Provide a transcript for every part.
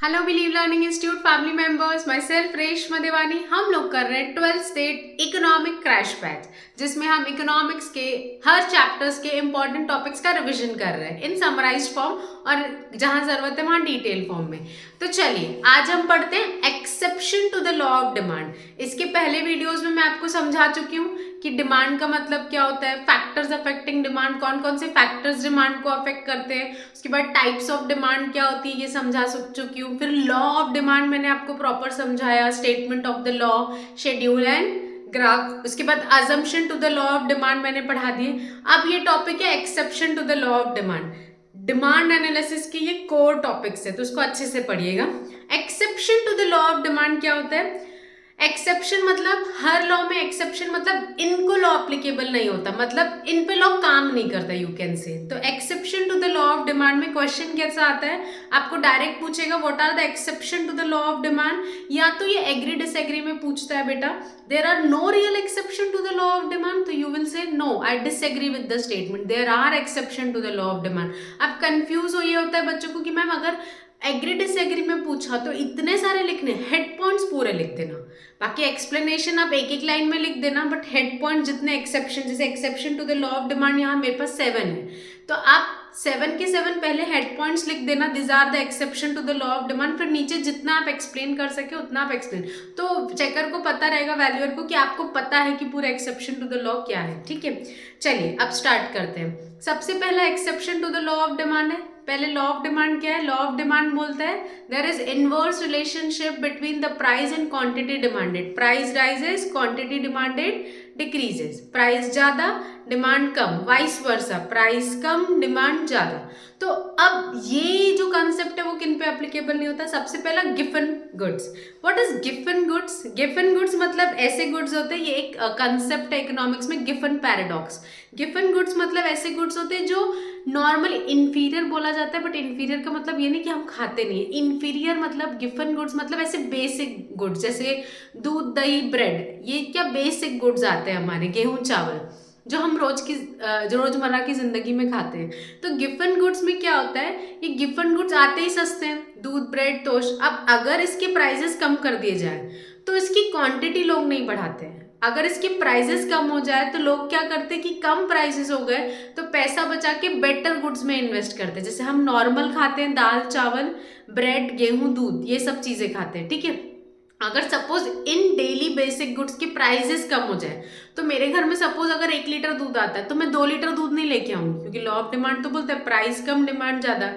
Hello believe learning institute family members, my self Reshma देवानी। हम लोग कर रहे हैं 12th state economic crash batch, जिसमें हम इकोनॉमिक्स के हर चैप्टर्स के इंपॉर्टेंट टॉपिक्स का रिवीजन कर रहे हैं इन समराइज्ड फॉर्म और जहां जरूरत है वहां डिटेल फॉर्म में। तो चलिए आज हम पढ़ते हैं exception to the law of demand. इसके पहले वीडियोज में मैं आपको समझा चुकी हूँ कि डिमांड का मतलब क्या होता है, फैक्टर्स अफेक्टिंग डिमांड, कौन कौन से फैक्टर्स डिमांड को अफेक्ट करते हैं, उसके बाद टाइप्स ऑफ डिमांड क्या होती है ये समझा चुकी हूँ। फिर लॉ ऑफ डिमांड मैंने आपको प्रॉपर समझाया, statement of the law, schedule and graph. उसके बाद assumption to the law of demand मैंने पढ़ा दिए। अब ये टॉपिक है exception to the law of demand. Demand analysis के ये कोर टॉपिक्स है, तो उसको अच्छे से पढ़िएगा। Exception to the law of demand क्या होता है? एक्सेप्शन मतलब हर लॉ में एक्सेप्शन मतलब इनको लॉ अप्लीकेबल नहीं होता, मतलब इन पे लॉ काम नहीं करता, यू कैन से। तो exception to the law of demand में क्वेश्चन कैसा आता है, आपको डायरेक्ट पूछेगा what are the exception to the law of demand, या तो ये एग्री डिसएग्री में पूछता है बेटा there are no real exception to the law of demand, तो you will say no I disagree with the statement there are exception to the law of demand. अब confuse हो ये होता है बच्चों को कि मैम अगर एग्री डिसएग्री में पूछा तो इतने सारे लिखने, हेड पॉइंट्स पूरे लिख देना, बाकी एक्सप्लेनेशन आप एक एक लाइन में लिख देना, बट हेड पॉइंट जितने एक्सेप्शन, जैसे exception to the law of demand यहाँ मेरे पास 7 है, तो आप 7 के 7 पहले हेड पॉइंट्स लिख देना, this are the exception to the law of demand. फिर नीचे जितना आप एक्सप्लेन कर सके उतना आप एक्सप्लेन, तो चेकर को पता रहेगा, वैल्यूअर को, कि आपको पता है कि पूरा एक्सेप्शन टू द लॉ क्या है। ठीक है, चलिए अब स्टार्ट करते हैं। सबसे पहला exception to the law of demand है। पहले लॉ ऑफ डिमांड क्या है? लॉ ऑफ डिमांड बोलता है there is inverse relationship between the price and quantity demanded. Price rises, quantity demanded decreases. Price ज्यादा, डिमांड कम, वाइस वर्सा, प्राइस कम, demand ज्यादा। तो अब ये जो कंसेप्ट है वो किन पे एप्लीकेबल नहीं होता? सबसे पहला given goods. What is given goods? Given goods मतलब ऐसे गुड्स होते हैं, ये एक कंसेप्ट है इकोनॉमिक्स में, गिवन पैराडॉक्स। गिवन गुड्स मतलब ऐसे गुड्स होते हैं जो नॉर्मली इंफीरियर बोला जाता है, बट इंफीरियर का मतलब ये नहीं कि हम खाते नहीं है। इंफीरियर मतलब गिवन गुड्स मतलब ऐसे बेसिक गुड्स, जैसे दूध, दही, ब्रेड, ये क्या बेसिक गुड्स आते हैं हमारे, गेहूं, चावल, जो हम रोजमर्रा की जिंदगी में खाते हैं। तो गिवन गुड्स में क्या होता है, ये गिवन गुड्स आते ही सस्ते हैं, दूध, ब्रेड, टोस्ट। अब अगर इसके प्राइसेस कम कर दिए जाए तो इसकी क्वांटिटी लोग नहीं बढ़ाते हैं। अगर इसके प्राइसेस कम हो जाए तो लोग क्या करते हैं कि कम प्राइसेस हो गए तो पैसा बचा के बेटर गुड्स में इन्वेस्ट करते हैं। जैसे हम नॉर्मल खाते हैं, दाल, चावल, ब्रेड, गेहूं, दूध, ये सब चीजें खाते हैं। ठीक है, अगर suppose in daily basic goods के प्राइसेस कम हो जाए, तो मेरे घर में सपोज अगर 1 लीटर दूध आता है तो मैं 2 लीटर दूध नहीं लेके आऊंगी, क्योंकि लॉ ऑफ डिमांड तो बोलता है प्राइस कम, डिमांड ज्यादा।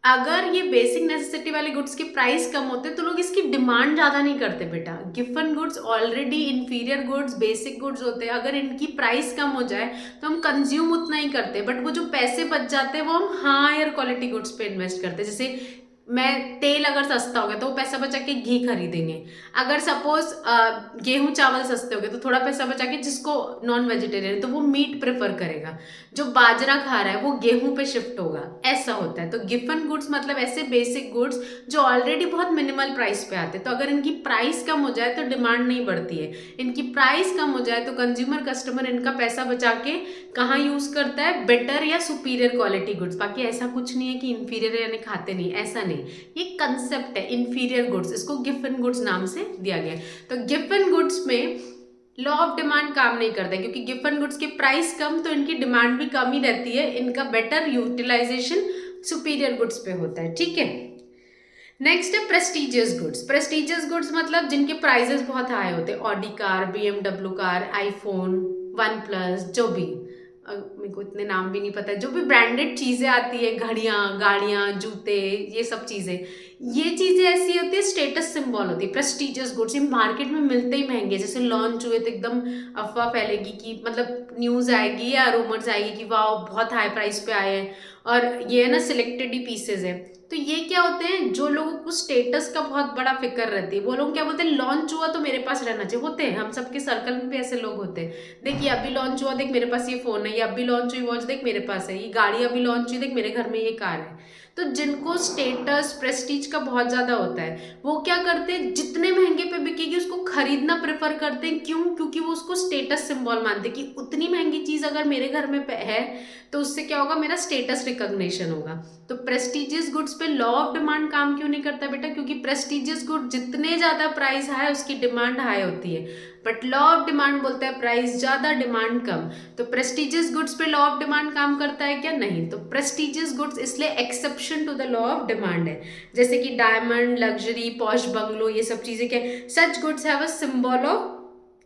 अगर ये बेसिक नेसेसिटी वाले गुड्स के प्राइस कम होते तो लोग इसकी डिमांड ज्यादा नहीं करते बेटा। Given goods already inferior goods, basic goods होते हैं, अगर इनकी प्राइस कम हो जाए तो हम कंज्यूम उतना ही करते हैं, बट वो जो पैसे बच जाते हैं वो हम हायर क्वालिटी गुड्स पे इन्वेस्ट करते हैं। जैसे मैं तेल अगर सस्ता हो गया तो वो पैसा बचा के घी खरीदेंगे। अगर सपोज गेहूं, चावल सस्ते हो गए तो थोड़ा पैसा बचा के, जिसको नॉन वेजिटेरियन तो वो मीट प्रेफर करेगा, जो बाजरा खा रहा है वो गेहूं पे शिफ्ट होगा, ऐसा होता है। तो गिवन गुड्स मतलब ऐसे बेसिक गुड्स जो ऑलरेडी बहुत मिनिमल प्राइस पे आते हैं, तो अगर इनकी प्राइस कम हो जाए तो डिमांड नहीं बढ़ती है। इनकी प्राइस कम हो जाए तो कंज्यूमर, कस्टमर इनका पैसा बचा के कहाँ यूज करता है? बेटर या सुपीरियर क्वालिटी गुड्स। बाकी ऐसा कुछ नहीं है कि इंफीरियर यानी खाते नहीं, ऐसा नहीं, ये कंसेप्ट है इंफीरियर गुड्स, इसको गिवन गुड्स नाम से दिया गया। तो गिवन गुड्स में लॉ ऑफ डिमांड काम नहीं करता, क्योंकि गिवन गुड्स की प्राइस कम तो इनकी डिमांड भी कम ही रहती है, इनका बेटर यूटिलाइजेशन सुपीरियर गुड्स पे होता है। ठीक है, नेक्स्ट है प्रेस्टिजियस गुड्स। प्रेस्टिजियस गुड्स मतलब जिनके प्राइजेस बहुत हाई होते हैं, Audi car, BMW car, iPhone, one plus, जो भी, मेरे को इतने नाम भी नहीं पता है, जो भी ब्रांडेड चीज़ें आती है, घड़ियाँ, गाड़ियाँ, जूते, ये सब चीज़ें, ये चीज़ें ऐसी होती है, स्टेटस सिंबल होती है। प्रेस्टिजियस गुड्स ये मार्केट में मिलते ही महंगे, जैसे लॉन्च हुए तो एकदम अफवाह फैलेगी कि मतलब न्यूज़ आएगी या रूमर्स आएगी कि वाह बहुत हाई प्राइस पे आए हैं, और ये है ना सिलेक्टेड ही पीसेज है। तो ये क्या होते हैं, जो लोगों को स्टेटस का बहुत बड़ा फिक्र रहती है, वो लोग क्या बोलते हैं, लॉन्च हुआ तो मेरे पास रहना चाहिए। होते हैं, हम सबके सर्कल में भी ऐसे लोग होते हैं, देखिए अभी लॉन्च हुआ, देख मेरे पास ये फोन है, ये अभी लॉन्च हुई वॉच, देख मेरे पास है, ये गाड़ी अभी लॉन्च हुई, देख मेरे घर में ये कार है। तो जिनको स्टेटस प्रेस्टीज का बहुत ज़्यादा होता है वो क्या करते हैं, जितने महंगे पे बिकेगी उसको खरीदना प्रेफर करते हैं। क्यों? क्योंकि वो उसको स्टेटस सिंबल मानते हैं कि उतनी महंगी चीज़ अगर मेरे घर में है तो उससे क्या होगा, मेरा स्टेटस रिकॉग्निशन होगा। तो प्रेस्टिजियस गुड्स पे लॉ ऑफ डिमांड काम क्यों नहीं करता बेटा? क्योंकि प्रेस्टिजियस गुड जितने ज़्यादा प्राइस हाई उसकी डिमांड हाई होती है, बट लॉ ऑफ डिमांड बोलता है प्राइस ज़्यादा डिमांड कम। तो प्रेस्टिजियस गुड्स पे लॉ ऑफ डिमांड काम करता है क्या? नहीं। तो प्रेस्टिजियस गुड्स इसलिए exception to the law of demand है। जैसे कि डायमंड, लग्जरी, पॉश बंगलो, ये सब चीज़ें क्या, such goods have a symbol of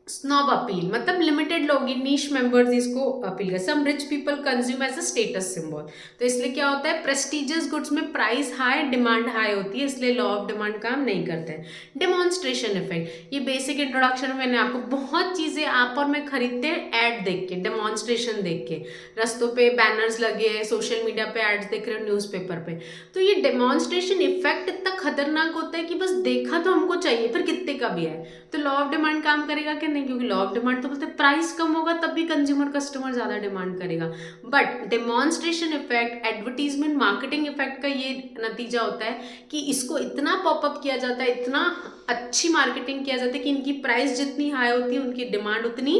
snob appeal, मतलब लिमिटेड लोग, नीश मेंबर्स इसको अपील कर। Some rich people consume as a status symbol. तो इसलिए क्या होता है, प्रेस्टिजियस गुड्स में प्राइस हाई डिमांड हाई होती है, इसलिए लॉ ऑफ डिमांड काम नहीं करते हैं। डेमोन्स्ट्रेशन इफेक्ट, ये बेसिक इंट्रोडक्शन में मैंने आपको बहुत चीज़ें आप और मैं खरीदते हैं ऐड देख के, डेमोन्स्ट्रेशन देख के, रस्तों पे बैनर्स लगे हैं, सोशल मीडिया पे एड्स देख रहे हो, न्यूज़पेपर पे। तो ये डेमोन्स्ट्रेशन इफेक्ट इतना खतरनाक होता है कि बस देखा तो हमको चाहिए, फिर कितने का भी है। तो लॉ ऑफ डिमांड काम करेगा कि नहीं? क्योंकि लॉ ऑफ डिमांड तो बोलते हैं प्राइस कम होगा तब भी कंज्यूमर कस्टमर ज़्यादा डिमांड करेगा। But demonstration effect, advertisement marketing effect का ये नतीजा होता है कि इसको इतना पॉपअप किया जाता है, इतना अच्छी मार्केटिंग किया जाता है कि इनकी प्राइस जितनी हाई होती है उनकी डिमांड उतनी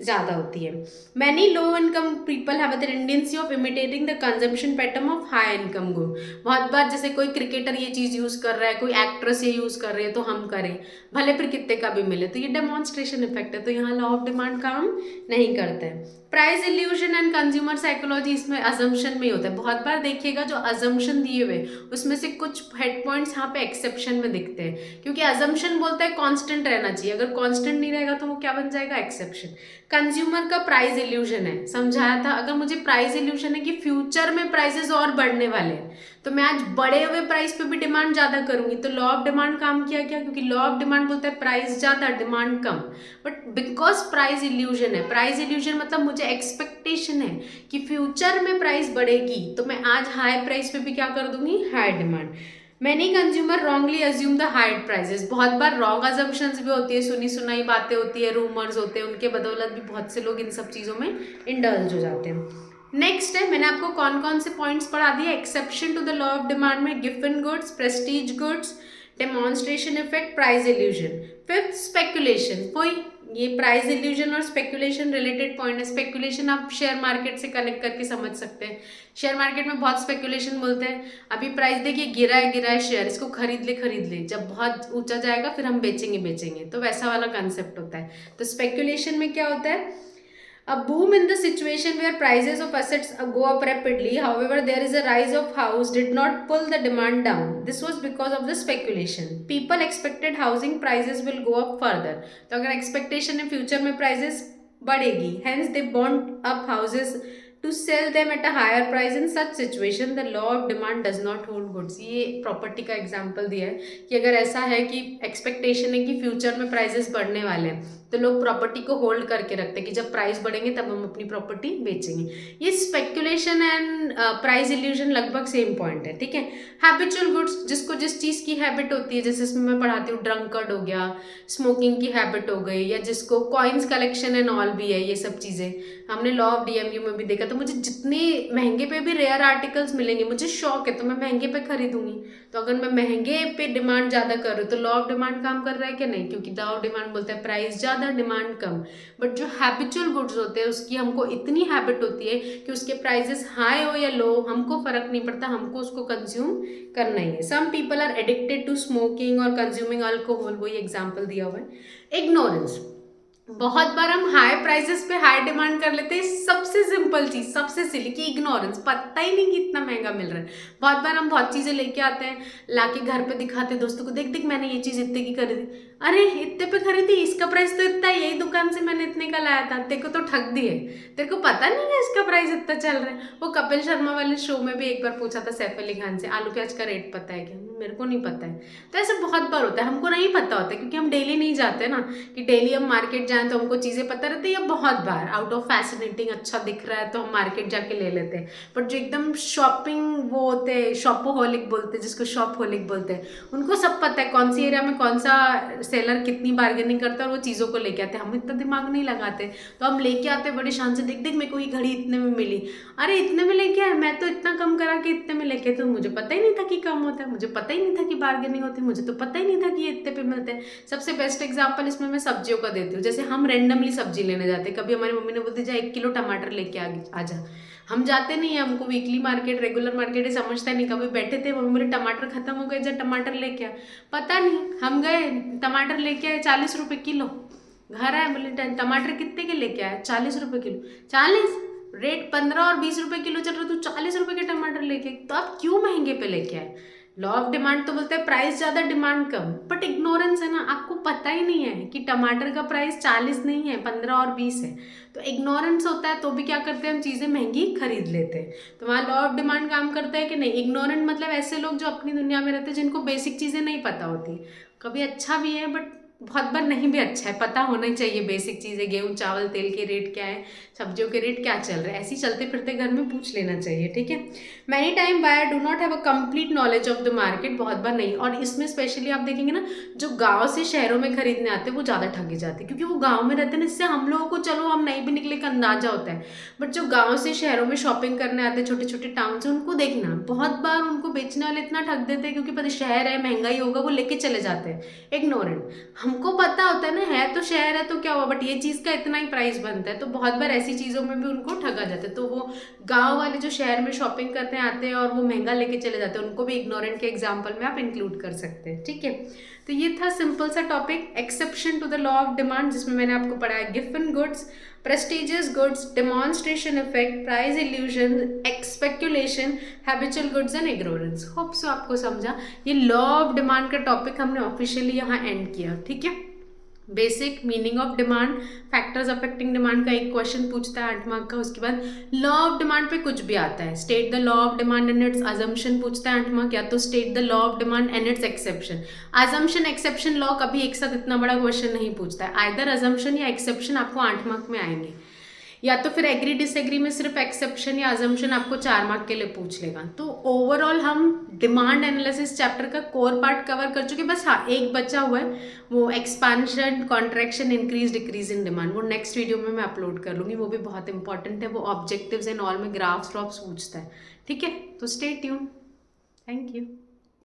ज़्यादा होती है। Many low income people have the tendency of imitating the consumption pattern of high income good. बहुत बार जैसे कोई क्रिकेटर ये चीज़ यूज़ कर रहा है, कोई एक्ट्रेस ये यूज़ कर रही है तो हम करें, भले फिर कितने का भी मिले। तो ये डेमोन्स्ट्रेशन इफेक्ट है, तो यहाँ लॉ ऑफ डिमांड काम नहीं करता है। Price illusion and consumer psychology इसमें अजम्पशन में ही होता है। बहुत बार देखिएगा जो अजम्पशन दिए हुए उसमें से कुछ हेड पॉइंट्स यहाँ पे एक्सेप्शन में दिखते हैं, क्योंकि अजम्पशन बोलता है कांस्टेंट रहना चाहिए, अगर कांस्टेंट नहीं रहेगा तो वो क्या बन जाएगा, एक्सेप्शन। कंज्यूमर का प्राइस इल्यूजन है, समझाया था। अगर मुझे प्राइस इल्यूजन है कि फ्यूचर में प्राइसेस और बढ़ने वाले हैं तो मैं आज बढ़े हुए प्राइस पे भी डिमांड ज़्यादा करूंगी, तो लॉ ऑफ डिमांड काम किया क्या? क्योंकि लॉ ऑफ डिमांड बोलता है प्राइस ज़्यादा demand come. But because price illusion है, प्राइस इल्यूजन मतलब मुझे एक्सपेक्टेशन है कि फ्यूचर में प्राइस बढ़ेगी तो मैं आज हाई प्राइस पे भी क्या कर दूंगी, high demand. Many consumer wrongly assume the high prices, बहुत बार रॉन्ग अजम्पशंस भी होती है, सुनी सुनाई बातें होती है, रूमर्स होते हैं, उनके बदौलत भी बहुत से लोग इन सब चीज़ों में इंडल्ज हो जाते हैं। नेक्स्ट है, मैंने आपको कौन कौन से पॉइंट्स पढ़ा दिए exception to the law of demand में, गिवन goods, prestige goods, demonstration effect, price illusion. Fifth speculation, कोई ये प्राइस इल्यूजन और स्पेकुलेशन रिलेटेड पॉइंट है। स्पेकुलेशन आप शेयर मार्केट से कनेक्ट करके समझ सकते हैं। शेयर मार्केट में बहुत स्पेकुलेशन बोलते हैं, अभी प्राइस देखिए गिरा है शेयर, इसको खरीद ले, जब बहुत ऊंचा जाएगा फिर हम बेचेंगे, तो वैसा वाला कंसेप्ट होता है। तो स्पेकुलेशन में क्या होता है, a boom in the situation where prices of assets go up rapidly. However, there is a rise of house did not pull the demand down. This was because of the speculation. People expected housing prices will go up further. तो अगर expectation है future में prices बढ़ेगी, hence they bought up houses to sell them at a higher price. In such situation, the law of demand does not hold goods. ये property का example दिया है कि अगर ऐसा है कि एक्सपेक्टेशन है कि फ्यूचर में प्राइसेस बढ़ने वाले हैं तो लोग प्रॉपर्टी को होल्ड करके रखते हैं कि जब प्राइस बढ़ेंगे तब हम अपनी प्रॉपर्टी बेचेंगे। ये स्पेकुलेशन एंड प्राइस इल्यूजन लगभग सेम पॉइंट है, ठीक है। हैबिचुअल गुड्स, जिसको जिस चीज़ की हैबिट होती है, जैसे इसमें मैं पढ़ाती हूँ ड्रंकर्ड हो गया, स्मोकिंग की हैबिट हो गई, या जिसको कॉइन्स कलेक्शन एंड ऑल भी है, ये सब चीज़ें हमने लॉ ऑफ डीएमयू में भी देखा। तो मुझे जितने महंगे पे भी रेयर आर्टिकल्स मिलेंगे, मुझे शौक है तो मैं महंगे पे खरीदूंगी। तो अगर मैं महंगे पे डिमांड ज़्यादा कर रही हूँ तो लॉ ऑफ डिमांड काम कर रहा है क्या? नहीं, क्योंकि लॉ ऑफ डिमांड बोलता है प्राइस ज़्यादा डिमांड कम। बट जो हैबिचुअल गुड्स होते हैं उसकी हमको इतनी हैबिट होती है कि उसके प्राइसेस हाई हो या लो हमको फर्क नहीं पड़ता, हमको उसको कंज्यूम करना ही है। Some people are addicted to smoking और कंज्यूमिंग अल्कोहल, वही एग्जाम्पल दिया हुआ है। इग्नोरेंस, बहुत बार हम हाई प्राइसेस पे हाई डिमांड कर लेते हैं, सबसे सिंपल चीज, सबसे सिली की इग्नोरेंस, पता ही नहीं कि इतना महंगा मिल रहा है। बहुत बार हम बहुत चीजें लेके आते हैं, लाके घर पे दिखाते हैं दोस्तों को, देख देख मैंने ये चीज इतने की खरीदी, अरे इतने पे खरीदी, इसका प्राइस तो इतना है, यही दुकान से मैंने इतने का लाया था, तेरे को तो ठग दिए, तेरे को पता नहीं है इसका प्राइस इतना चल रहा है। वो कपिल शर्मा वाले शो में भी एक बार पूछा था सैफ अली खान से, आलू प्याज का रेट पता है क्या? मेरे को नहीं पता है। तो ऐसे बहुत बार होता है, हमको नहीं पता होता है क्योंकि हम डेली नहीं जाते ना, कि डेली हम मार्केट जाएं तो हमको चीज़ें पता रहती है, या बहुत बार आउट ऑफ फैसिनेटिंग अच्छा दिख रहा है तो हम मार्केट जाके ले लेते हैं। बट जो एकदम शॉपिंग वो होते हैं, शॉपोहोलिक बोलते हैं जिसको, शॉपहोलिक बोलते हैं, उनको सब पता है कौन सी एरिया में कौन सा सेलर कितनी बार्गेनिंग करता है और वो चीज़ों को लेके आते हैं। हम इतना दिमाग नहीं लगाते, तो हम लेके आते बड़े शान से, देख देख मेरे को ये घड़ी इतने में मिली, अरे इतने में लेके आए, मैं तो इतना कम करा के इतने में लेके, तो मुझे पता ही नहीं था कि कम होता है, मुझे पता ही नहीं था कि बार्गेनिंग होती है, मुझे तो पता ही नहीं था कि ये इतने पे मिलते हैं। सबसे बेस्ट एग्जांपल इसमें मैं सब्जियों का देती हूँ। जैसे हम रैंडमली सब्जी लेने जाते हैं, कभी हमारी मम्मी ने बोलती जा 1 किलो टमाटर लेके आ जा, हम जाते नहीं है, हमको वीकली मार्केट रेगुलर मार्केट ही समझता नहीं। कभी बैठे थे, मम्मी बोले टमाटर खत्म हो गए, जब टमाटर लेके आ, पता नहीं, हम गए टमाटर लेके आए 40 रुपये किलो। घर आए, बोले टमाटर कितने के लेके आए, 40 रुपये किलो। 40, रेट 15 और 20 रुपये किलो चल रहा, तू 40 रुपये के टमाटर लेके, तो आप क्यों महंगे पे लेके आए? लॉ ऑफ डिमांड तो बोलता है प्राइस ज़्यादा डिमांड कम, बट इग्नोरेंस है ना, आपको पता ही नहीं है कि टमाटर का प्राइस 40 नहीं है, 15 और 20 है। तो इग्नोरेंस होता है तो भी क्या करते हैं, हम चीज़ें महंगी खरीद लेते हैं। तो वहाँ लॉ ऑफ डिमांड काम करता है कि नहीं। इग्नोरेंट मतलब ऐसे लोग जो अपनी दुनिया में रहते हैं, जिनको बेसिक चीज़ें नहीं पता होती। कभी अच्छा भी है बट बहुत बार नहीं भी अच्छा है, पता होना ही चाहिए बेसिक चीज़ें, गेहूँ चावल तेल के रेट क्या है, सब्जियों के रेट क्या चल रहे हैं, ऐसे चलते फिरते घर में पूछ लेना चाहिए, ठीक है। Many time buyer do not have a complete knowledge of the market, बहुत बार नहीं। और इसमें स्पेशली आप देखेंगे ना, जो गाँव से शहरों में खरीदने आते हैं वो ज़्यादा ठगे जाते हैं, क्योंकि वो गाँव में रहते हैं। इससे हम लोगों को चलो हम नहीं भी निकले का अंदाजा होता है, बट जो गाँव से शहरों में शॉपिंग करने आते हैं, छोटे छोटे टाउन से, उनको देखना बहुत बार उनको बेचने वाले इतना ठग देते हैं, क्योंकि पता शहर है महंगाई होगा, वो लेके चले जाते हैं। इग्नोरेंट, हमको पता होता है ना, है तो शहर है तो क्या हुआ, बट ये चीज़ का इतना ही प्राइस बनता है। तो बहुत बार ऐसी चीज़ों में भी उनको ठगा जाता है। तो वो गांव वाले जो शहर में शॉपिंग करते हैं आते हैं और वो महंगा लेके चले जाते हैं, उनको भी इग्नोरेंट के एग्जाम्पल में आप इंक्लूड कर सकते हैं, ठीक है। तो ये था सिंपल सा topic, exception to the law of demand, जिसमें मैंने आपको पढ़ाया गिवन goods, prestigious goods, demonstration effect, price illusion, speculation, habitual goods and ignorance. Hope so आपको समझा। ये लॉ ऑफ डिमांड का टॉपिक हमने ऑफिशियली यहाँ एंड किया, ठीक है। Basic meaning of demand, factors affecting demand का एक क्वेश्चन पूछता है 8 मार्क का। उसके बाद लॉ ऑफ डिमांड पे कुछ भी आता है, state the law of demand and it's assumption पूछता है 8 मार्क, या तो state the law of demand and it's exception. Assumption exception law कभी एक साथ इतना बड़ा क्वेश्चन नहीं पूछता है, आइदर अजम्पशन या एक्सेप्शन आपको 8 मार्क में आएंगे, या तो फिर एग्री डिसएग्री में सिर्फ एक्सेप्शन या अजम्पशन आपको 4 मार्क के लिए पूछ लेगा। तो ओवरऑल हम डिमांड एनालिसिस चैप्टर का कोर पार्ट कवर कर चुके। बस हाँ, एक बचा हुआ है, वो expansion, contraction, increase decrease in demand, वो नेक्स्ट वीडियो में मैं अपलोड कर लूँगी, वो भी बहुत इंपॉर्टेंट है। वो ऑब्जेक्टिव्स एंड ऑल में ग्राफ्स व्राफ्स पूछता है, ठीक है। तो स्टे ट्यून, थैंक यू।